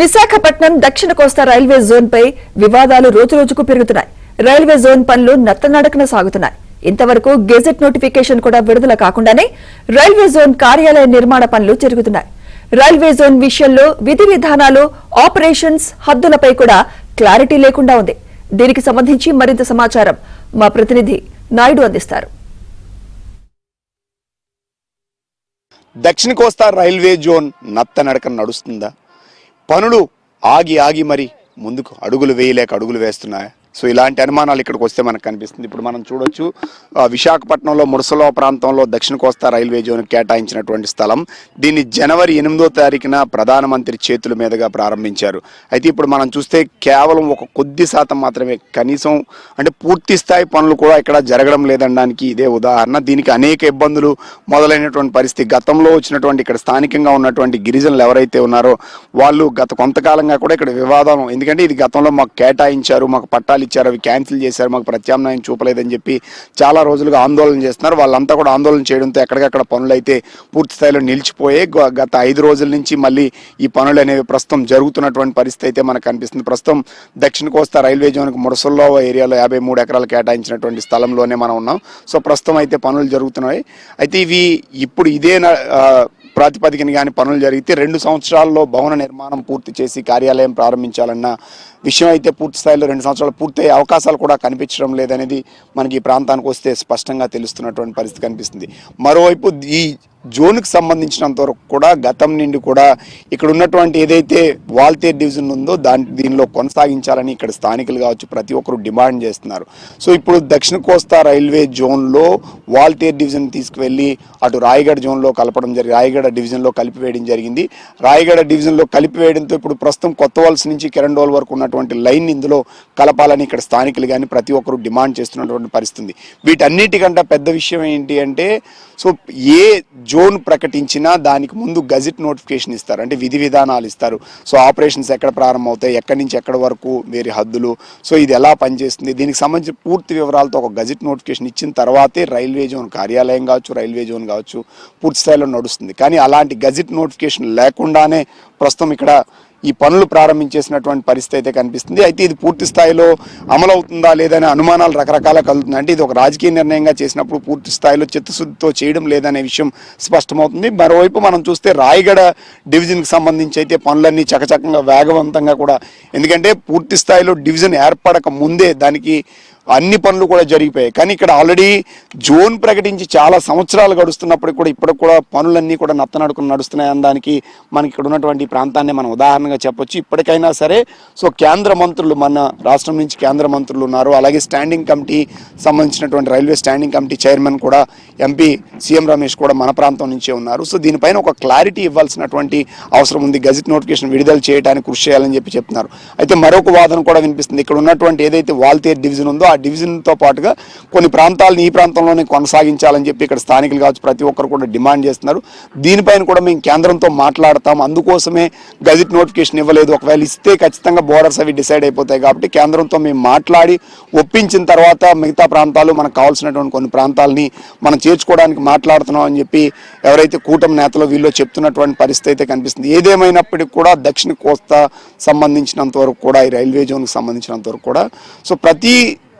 విశాఖపట్నం దక్షిణ కోస్తా railway zone పై వివాదాలు రోజురోజుకు పెరుగుతున్నాయి. రైల్వే జోన్ పనులు నత్తనడకన సాగుతున్నాయి. ఇంతవరకు గెజెట్ నోటిఫికేషన్ కూడా విడుదల కాకుండానే రైల్వే జోన్ కార్యాలయ నిర్మాణ పనులు జరుగుతున్నాయి. రైల్వే జోన్ విషయంలో విధి విధానాలు, ఆపరేషన్స్, హద్దులపై కూడా క్లారిటీ లేకుండా ఉంది. దీనికి సంబంధించి మరింత సమాచారం మా ప్రతినిధి నాయుడు అందిస్తారు. దక్షిణ కోస్తా రైల్వే జోన్ నత్తనడకన నడుస్తుందా? పనులు ఆగి మరి ముందుకు అడుగులు వేయలేక అడుగులు వేస్తున్నాయి. సో ఇలాంటి అనుమానాలు ఇక్కడికి వస్తే మనకు కనిపిస్తుంది. ఇప్పుడు మనం చూడొచ్చు, విశాఖపట్నంలో మురసలో ప్రాంతంలో దక్షిణ కోస్తా రైల్వే జోన్ కేటాయించినటువంటి స్థలం. దీన్ని జనవరి 8వ తారీఖున ప్రధానమంత్రి చేతుల మీదుగా ప్రారంభించారు. అయితే ఇప్పుడు మనం చూస్తే కేవలం ఒక కొద్ది శాతం మాత్రమే, కనీసం అంటే పూర్తి స్థాయి పనులు కూడా ఇక్కడ జరగడం లేదనడానికి ఇదే ఉదాహరణ. దీనికి అనేక ఇబ్బందులు మొదలైనటువంటి పరిస్థితి. గతంలో వచ్చినటువంటి ఇక్కడ స్థానికంగా ఉన్నటువంటి గిరిజనులు ఎవరైతే ఉన్నారో వాళ్ళు గత కొంతకాలంగా కూడా ఇక్కడ వివాదం, ఎందుకంటే ఇది గతంలో మాకు కేటాయించారు, మాకు పట్టాలు ఇచ్చారు, అవి క్యాన్సిల్ చేశారు, మాకు ప్రత్యామ్నాయం చూపలేదని చెప్పి చాలా రోజులుగా ఆందోళన చేస్తున్నారు. వాళ్ళంతా కూడా ఆందోళన చేయడంతో ఎక్కడికక్కడ పనులు అయితే పూర్తి స్థాయిలో నిలిచిపోయి గత 5 రోజుల నుంచి మళ్ళీ ఈ పనులు అనేవి ప్రస్తుతం జరుగుతున్నటువంటి పరిస్థితి అయితే మనకు కనిపిస్తుంది. ప్రస్తుతం దక్షిణ కోస్తా రైల్వే జోన్కి మురసల్లో ఏరియాలో 53 ఎకరాలు కేటాయించినటువంటి స్థలంలోనే మనం ఉన్నాం. సో ప్రస్తుతం అయితే పనులు జరుగుతున్నాయి. అయితే ఇవి ఇప్పుడు ఇదే ప్రాతిపదికన కానీ పనులు జరిగితే 2 సంవత్సరాల్లో భవన నిర్మాణం పూర్తి చేసి కార్యాలయం ప్రారంభించాలన్న విషయం అయితే పూర్తి స్థాయిలో 2 సంవత్సరాలు పూర్తయ్యే అవకాశాలు కూడా కనిపించడం లేదనేది మనకి ఈ ప్రాంతానికి వస్తే స్పష్టంగా తెలుస్తున్నటువంటి పరిస్థితి కనిపిస్తుంది. మరోవైపు ఈ జోన్కి సంబంధించినంత వరకు కూడా గతం నుండి కూడా ఇక్కడ ఉన్నటువంటి ఏదైతే వాల్తేర్ డివిజన్ ఉందో దీనిలో కొనసాగించాలని ఇక్కడ స్థానికులు కావచ్చు ప్రతి ఒక్కరు డిమాండ్ చేస్తున్నారు. సో ఇప్పుడు దక్షిణ కోస్తా రైల్వే జోన్లో వాల్తేర్ డివిజన్ తీసుకువెళ్ళి అటు రాయగఢ జోన్లో కలపడం జరిగింది, రాయగఢ డివిజన్లో కలిపివేయడం జరిగింది. రాయగఢ డివిజన్లో కలిపివేయడంతో ఇప్పుడు ప్రస్తుతం కొత్త వలస నుంచి కిరణ్డోల్ వరకు ఉన్నటువంటి లైన్ ఇందులో కలపాలని ఇక్కడ స్థానికులు కానీ ప్రతి ఒక్కరు డిమాండ్ చేస్తున్నటువంటి పరిస్థితి. వీటన్నిటికంటే పెద్ద విషయం ఏంటి అంటే, సో ఏ జోన్ ప్రకటించినా దానికి ముందు గజెట్ నోటిఫికేషన్ ఇస్తారు, అంటే విధి విధానాలు ఇస్తారు. సో ఆపరేషన్స్ ఎక్కడ ప్రారంభమవుతాయి, ఎక్కడి నుంచి ఎక్కడి వరకు వేరే హద్దులు, సో ఇది ఎలా పనిచేస్తుంది, దీనికి సంబంధించిన పూర్తి వివరాలతో ఒక గజెట్ నోటిఫికేషన్ ఇచ్చిన తర్వాతే రైల్వే జోన్ కార్యాలయం కావచ్చు, రైల్వే జోన్ కావచ్చు పూర్తి స్థాయిలో నడుస్తుంది. కానీ అలాంటి గజెట్ నోటిఫికేషన్ లేకుండానే ప్రస్తుతం ఇక్కడ ఈ పనులు ప్రారంభించేసినటువంటి పరిస్థితి అయితే కనిపిస్తుంది. అయితే ఇది పూర్తి స్థాయిలో అమలవుతుందా లేదనే అనుమానాలు రకరకాల కలుగుతుంది. అంటే ఇది ఒక రాజకీయ నిర్ణయంగా చేసినప్పుడు పూర్తి స్థాయిలో చిత్తశుద్ధితో చేయడం లేదనే విషయం స్పష్టమవుతుంది. మరోవైపు మనం చూస్తే రాయగఢ డివిజన్కి సంబంధించి అయితే పనులన్నీ చకచకంగా వేగవంతంగా కూడా, ఎందుకంటే పూర్తి స్థాయిలో డివిజన్ ఏర్పడక ముందే దానికి అన్ని పనులు కూడా జరిగిపోయాయి. కానీ ఇక్కడ ఆల్రెడీ జోన్ ప్రకటించి చాలా సంవత్సరాలు గడుస్తున్నప్పటికీ కూడా ఇప్పటికి కూడా పనులన్నీ కూడా నత్తనడుకుని నడుస్తున్నాయి అనడానికి మనకి ఇక్కడ ఉన్నటువంటి ప్రాంతాన్ని మనం ఉదాహరణగా చెప్పొచ్చు. ఇప్పటికైనా సరే సో కేంద్ర మంత్రులు, మన రాష్ట్రం నుంచి కేంద్ర మంత్రులు ఉన్నారు, అలాగే స్టాండింగ్ కమిటీ సంబంధించినటువంటి రైల్వే స్టాండింగ్ కమిటీ చైర్మన్ కూడా ఎంపీ సీఎం రమేష్ కూడా మన ప్రాంతం నుంచే ఉన్నారు. సో దీనిపైన ఒక క్లారిటీ ఇవ్వాల్సినటువంటి అవసరం ఉంది. గజెట్ నోటిఫికేషన్ విడుదల చేయడానికి కృషి చేయాలని చెప్పి చెప్తున్నారు. అయితే మరొక వాదన కూడా వినిపిస్తుంది. ఇక్కడ ఉన్నటువంటి ఏదైతే వాల్తేర్ డివిజన్ ఉందో ఆ డివిజన్తో పాటుగా కొన్ని ప్రాంతాలను ఈ ప్రాంతంలోనే కొనసాగించాలని చెప్పి ఇక్కడ స్థానికులు కావచ్చు ప్రతి ఒక్కరు కూడా డిమాండ్ చేస్తున్నారు. దీనిపైన కూడా మేము కేంద్రంతో మాట్లాడతాం, అందుకోసమే గజెట్ నోటిఫికేషన్ ఇవ్వలేదు, ఒకవేళ ఇస్తే ఖచ్చితంగా బోర్డర్స్ అవి డిసైడ్ అయిపోతాయి కాబట్టి కేంద్రంతో మేము మాట్లాడి ఒప్పించిన తర్వాత మిగతా ప్రాంతాలు మనకు కావాల్సినటువంటి కొన్ని ప్రాంతాలని మనం చేర్చుకోవడానికి మాట్లాడుతున్నాం అని చెప్పి ఎవరైతే కూటమి నేతలు వీళ్ళు చెప్తున్నటువంటి పరిస్థితి అయితే కనిపిస్తుంది. ఏదేమైనప్పటికీ కూడా దక్షిణ కోస్తా సంబంధించినంత వరకు కూడా ఈ రైల్వే జోన్కి సంబంధించినంత వరకు కూడా సో ప్రతి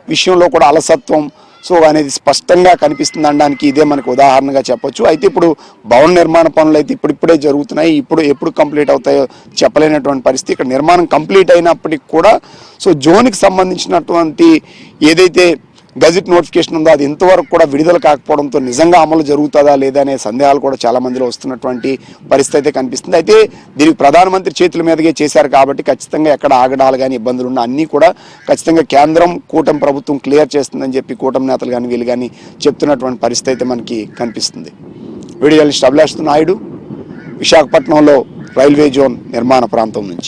విషయంలో కూడా అలసత్వం సో అనేది స్పష్టంగా కనిపిస్తుంది అనడానికి ఇదే మనకు ఉదాహరణగా చెప్పొచ్చు. అయితే ఇప్పుడు భవన నిర్మాణ పనులు అయితే ఇప్పుడిప్పుడే జరుగుతున్నాయి, ఎప్పుడు కంప్లీట్ అవుతాయో చెప్పలేనటువంటి పరిస్థితి. ఇక్కడ నిర్మాణం కంప్లీట్ అయినప్పటికీ కూడా సో జోన్కి సంబంధించినటువంటి ఏదైతే గజెట్ నోటిఫికేషన్ ఉందో అది ఇంతవరకు కూడా విడుదల కాకపోవడంతో నిజంగా అమలు జరుగుతుందా లేదా అనే సందేహాలు కూడా చాలా మందిలో వస్తున్నటువంటి పరిస్థితి అయితే కనిపిస్తుంది. అయితే దీనికి ప్రధానమంత్రి చేతుల మీదుగా చేశారు కాబట్టి ఖచ్చితంగా ఎక్కడ ఆగడాలు కానీ ఇబ్బందులు ఉన్నా అన్నీ కూడా ఖచ్చితంగా కేంద్రం కూటమి ప్రభుత్వం క్లియర్ చేస్తుందని చెప్పి కూటమి నేతలు కానీ వీళ్ళు కానీ చెప్తున్నటువంటి పరిస్థితి అయితే మనకి కనిపిస్తుంది. వీడియో జర్నలిస్ట్ అభిలాష్ నాయుడు, విశాఖపట్నంలో రైల్వే జోన్ నిర్మాణ ప్రాంతం నుంచి.